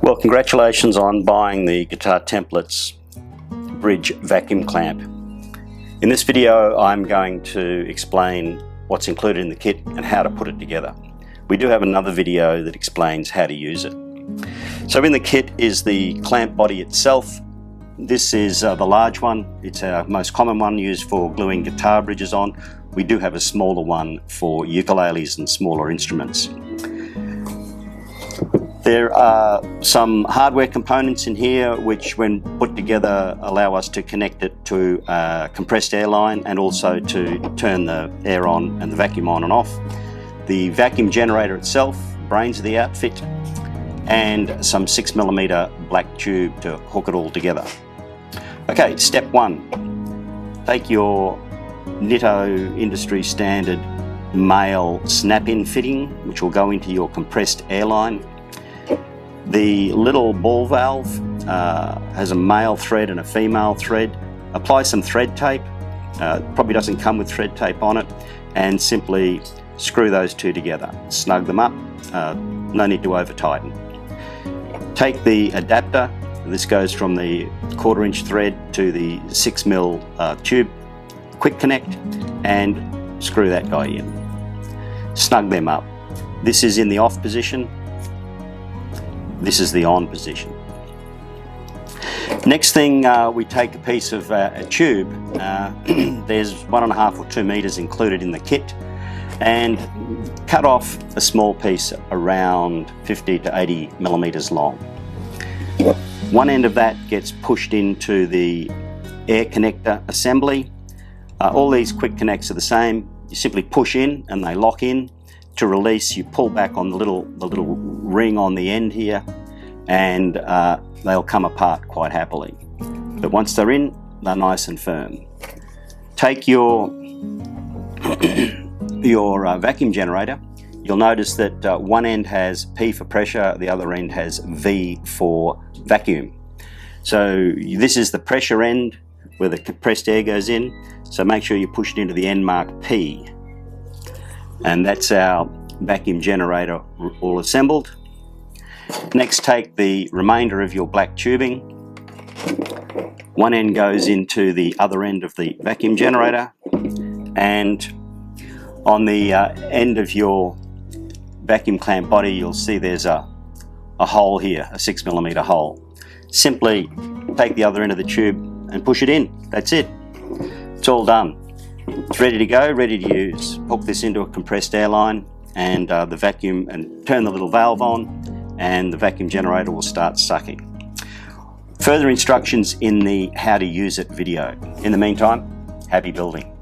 Well, congratulations on buying the Guitar Templates Bridge vacuum clamp. In this video I'm going to explain what's included in the kit and how to put it together. We do have another video that explains how to use it. So in the kit is the clamp body itself. This is the large one. It's our most common one used for gluing guitar bridges on. We do have a smaller one for ukuleles and smaller instruments. There are some hardware components in here which, when put together, allow us to connect it to a compressed air line and also to turn the air on and the vacuum on and off. The vacuum generator itself, brains of the outfit, and some 6mm black tube to hook it all together. Okay, step one. Take your Nitto industry standard male snap-in fitting, which will go into your compressed air line. The little ball valve has a male thread and a female thread. Apply some thread tape, probably doesn't come with thread tape on it, and simply screw those two together. Snug them up, no need to over tighten. Take the adapter, this goes from the 1/4 inch thread to the 6mm tube quick connect, and screw that guy in. Snug them up. This is in the off position. This is the on position. Next thing, we take a piece of a tube. There's 1.5 or 2 meters included in the kit, and cut off a small piece around 50 to 80 millimeters long. One end of that gets pushed into the air connector assembly. All these quick connects are the same. You simply push in and they lock in. To release, you pull back on the little ring on the end here, and they'll come apart quite happily. But once they're in, they're nice and firm. Take your vacuum generator. You'll notice that one end has P for pressure, the other end has V for vacuum. So this is the pressure end where the compressed air goes in, so make sure you push it into the end marked P. And that's our vacuum generator all assembled. Next, take the remainder of your black tubing. One end goes into the other end of the vacuum generator, and on the end of your vacuum clamp body you'll see there's a hole here, a 6mm hole. Simply take the other end of the tube and push it in. That's it. It's all done. It's ready to go, ready to use. Hook this into a compressed air line and the vacuum, and turn the little valve on, and the vacuum generator will start sucking. Further instructions in the how to use it video. In the meantime, happy building.